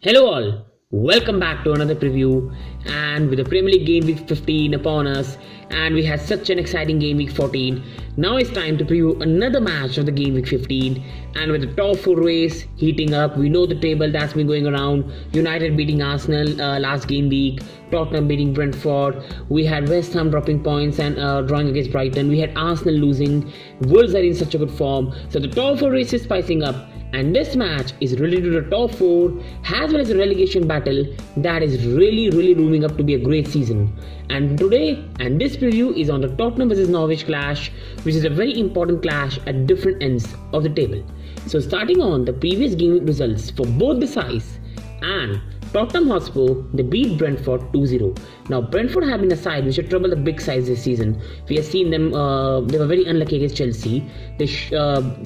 Hello all, welcome back to another preview, and with the Premier League game week 15 upon us, and we had such an exciting game week 14. Now it's time to preview another match of the game week 15, and with the top 4 race heating up, we know the table that's been going around. United beating Arsenal last game week, Tottenham beating Brentford, we had West Ham dropping points and drawing against Brighton, we had Arsenal losing, Wolves are in such a good form, so the top 4 race is spicing up. And this match is related to the top 4 as well as a relegation battle that is really looming up to be a great season. And today, and this preview is on the Tottenham vs Norwich clash, which is a very important clash at different ends of the table. So starting on the previous game results for both the sides, and Tottenham Hotspur, they beat Brentford 2-0. Now Brentford have been a side which have troubled the big sides this season. We have seen them, they were very unlucky against Chelsea. They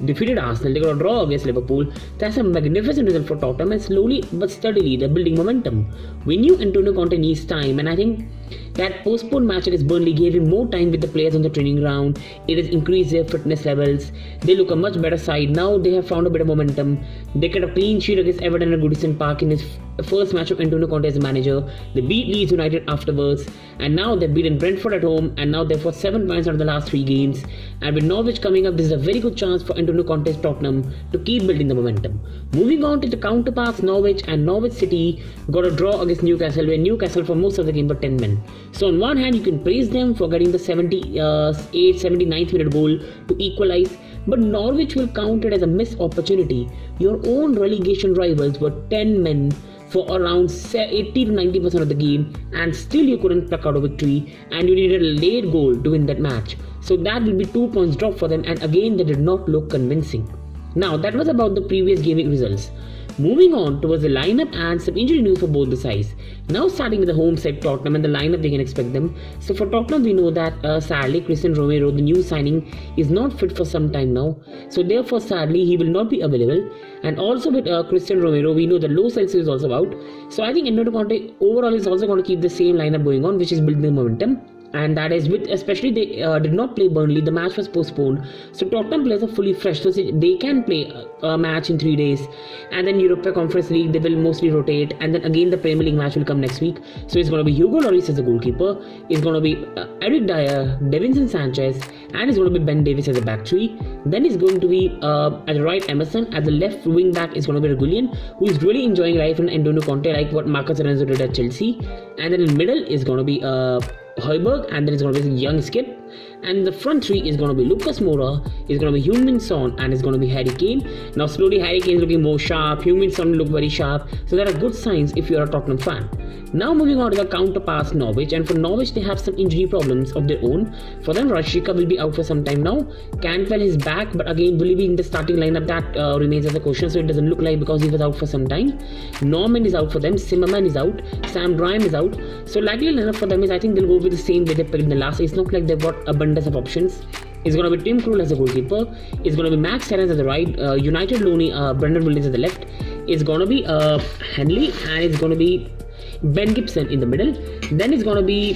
defeated Arsenal, they got a draw against Liverpool. That's a magnificent result for Tottenham, and slowly but steadily they're building momentum. We knew AntonioConte needs time, and I think that postponed match against Burnley gave him more time with the players on the training ground. It has increased their fitness levels. They look a much better side. Now they have found a bit of momentum. They get a clean sheet against Everton at Goodison Park in his first match of AntonioConte as a manager. They beat Leeds United afterwards, and now they've beaten Brentford at home, and now they've got 7 points out of the last 3 games. And with Norwich coming up, this is a very good chance for AntonioConte's Tottenham to keep building the momentum. Moving on to the counterparts, Norwich and Norwich City got a draw against Newcastle, where Newcastle for most of the game were 10 men. So on one hand, you can praise them for getting the 79th minute goal to equalize, but Norwich will count it as a missed opportunity. Your own relegation rivals were 10 men for around 80 to 90% of the game, and still you couldn't pluck out a victory, and you needed a late goal to win that match. So that will be 2 points drop for them, and again they did not look convincing. Now that was about the previous gaming results. Moving on towards the lineup and some injury news for both the sides. Now starting with the home side Tottenham and the lineup we can expect them. So for Tottenham, we know that sadly Christian Romero, the new signing, is not fit for some time now. So therefore sadly he will not be available. And also with Christian Romero, we know the Lo Celso is also out. So I think AntonioConte overall is also going to keep the same lineup going on, which is building momentum. And that is with, especially they did not play Burnley, the match was postponed, so Tottenham players are fully fresh, so they can play a match in 3 days, and then Europa Conference League they will mostly rotate, and then again the Premier League match will come next week. So it's going to be Hugo Lloris as the goalkeeper, it's going to be Eric Dyer, Davinson Sanchez, and it's going to be Ben Davies as a back three. Then it's going to be at the right Emerson, at the left wing back is going to be Regulian, who is really enjoying life in AntonioConte, like what Marcus Alonso did at Chelsea, and then in the middle is going to be Højbjerg, and then it's going to be young Skip, and the front three is going to be Lucas Moura, is going to be Heung-min Son, and it's going to be Harry Kane. Now slowly Harry Kane is looking more sharp, Heung-min Son look very sharp, so there are good signs if you are a Tottenham fan. Now moving on to the counterparts Norwich, and for Norwich they have some injury problems of their own. For them, Rashica will be out for some time now. Cantwell is back, but again will he be in the starting lineup, that remains as a question, so it doesn't look like, because he was out for some time. Norman is out for them, Zimmerman is out, Sam Bryan is out, so likely lineup for them is, I think they'll go with the same way they picked in the last. It's not like they've got abundance of options. It's going to be Tim Krul as the goalkeeper. It's going to be Max Terence at the right, United loanee Brendan Williams at the left. It's going to be Henley, and it's going to be Ben Gibson in the middle. Then it's going to be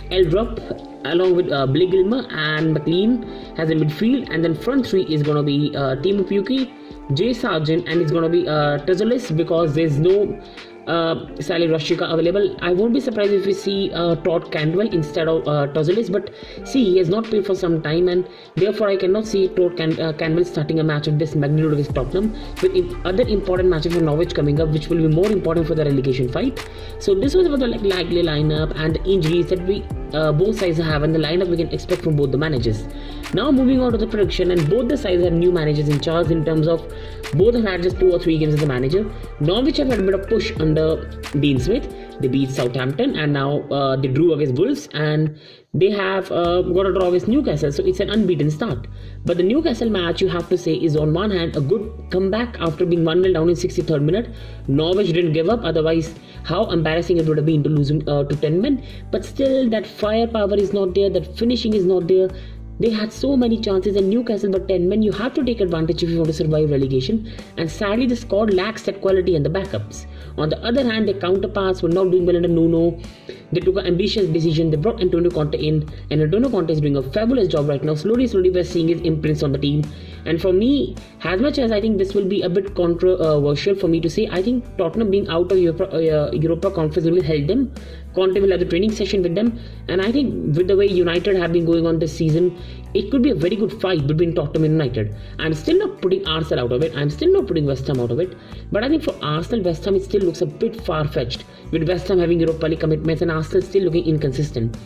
Eldrup along with Blake Gilmer and McLean has a midfield, and then front three is going to be Timo Pukki, Jay Sargent, and it's going to be Tezolis, because there's no Sally Rashica available. I won't be surprised if we see Todd Cantwell instead of Tezolis, but see, he has not played for some time, and therefore I cannot see Todd Cantwell starting a match of this magnitude against Tottenham, with other important matches for Norwich coming up, which will be more important for the relegation fight. So this was about the likely lineup and the injuries that we both sides have, and the lineup we can expect from both the managers. Now moving on to the prediction, and both the sides have new managers in charge, in terms of both have had just 2 or 3 games as a manager. Norwich have had a bit of push under Dean Smith. They beat Southampton, and now they drew against Wolves, and they have got a draw against Newcastle, so it's an unbeaten start. But the Newcastle match, you have to say, is on one hand a good comeback after being 1-0 down in 63rd minute. Norwich didn't give up, otherwise how embarrassing it would have been to losing to 10 men. But still, that firepower is not there, that finishing is not there. They had so many chances, and Newcastle but 10 men, you have to take advantage if you want to survive relegation, and sadly the squad lacks that quality and the backups. On the other hand, their counterparts were not doing well under Nuno. They took an ambitious decision, they brought AntonioConte in, and AntonioConte is doing a fabulous job right now. Slowly we're seeing his imprints on the team. And for me, as much as I think this will be a bit controversial for me to say, I think Tottenham being out of Europa Conference will help them. Conte will have the training session with them, and I think with the way United have been going on this season, it could be a very good fight between Tottenham and United. I'm still not putting Arsenal out of it. I'm still not putting West Ham out of it. But I think for Arsenal, West Ham, it still looks a bit far-fetched, with West Ham having Europa League commitments and Arsenal still looking inconsistent.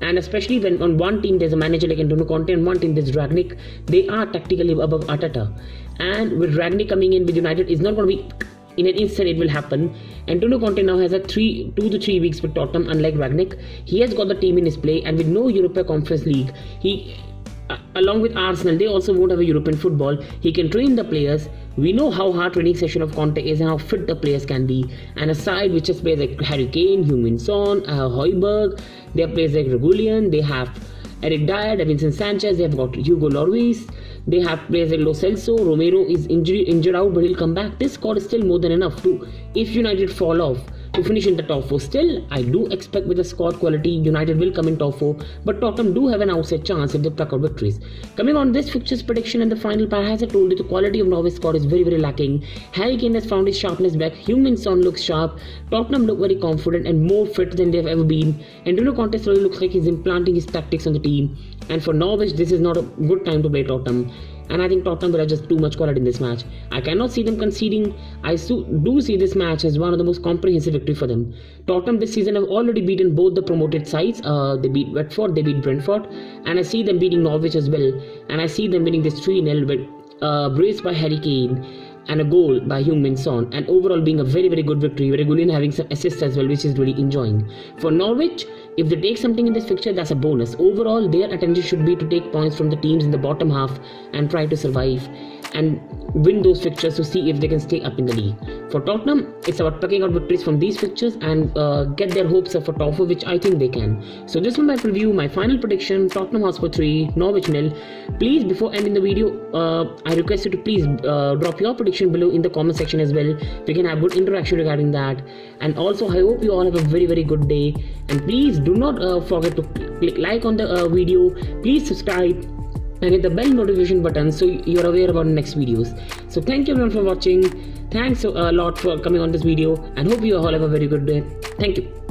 And especially when on one team there's a manager like AntonioConte and one team there's Rangnick, they are tactically above Arteta. And with Rangnick coming in with United, it's not going to be in an instant it will happen. AntonioConte now has a 2 to 3 weeks with Tottenham, unlike Rangnick. He has got the team in his play, and with no Europa Conference League, he along with Arsenal, they also won't have a European football. He can train the players. We know how hard training session of Conte is and how fit the players can be. And a side which has players like Harry Kane, Heung-min Son, Højbjerg, they have players like Regulian, they have Eric Dyer, Davinson Sanchez, they have got Hugo Lloris, they have players like Lo Celso. Romero is injured out, but he'll come back. This squad is still more than enough to, if United fall off, to finish in the top 4. Still, I do expect with the squad quality, United will come in top 4, but Tottenham do have an outside chance if they pluck out victories. Coming on this fixtures prediction and the final part, as I told you, the quality of Norwich squad is very lacking. Harry Kane has found his sharpness back. Heung-min Son looks sharp. Tottenham look very confident and more fit than they've ever been. AntonioConte slowly looks like he's implanting his tactics on the team. And for Norwich, this is not a good time to play Tottenham. And I think Tottenham will have just too much quality in this match. I cannot see them conceding. I do see this match as one of the most comprehensive victory for them. Tottenham this season have already beaten both the promoted sides. They beat Watford, they beat Brentford, and I see them beating Norwich as well. And I see them winning this 3-0 with brace by Harry Kane and a goal by Heung-min Son, and overall being a very good victory. Regulian having some assists as well, which is really enjoying. For Norwich, if they take something in this fixture, that's a bonus. Overall, their attention should be to take points from the teams in the bottom half and try to survive and win those fixtures to see if they can stay up in the league. For Tottenham, it's about picking out victories from these fixtures and get their hopes up for top 4, which I think they can. So this was my preview, my final prediction: Tottenham Hotspur 3, Norwich 0. Please, before ending the video, I request you to please drop your prediction below in the comment section as well. We can have good interaction regarding that. And also, I hope you all have a very good day. And please do not forget to click like on the video. Please subscribe and hit the bell notification button so you're aware about the next videos. So thank you everyone for watching. Thanks a lot for coming on this video, and hope you all have a very good day. Thank you.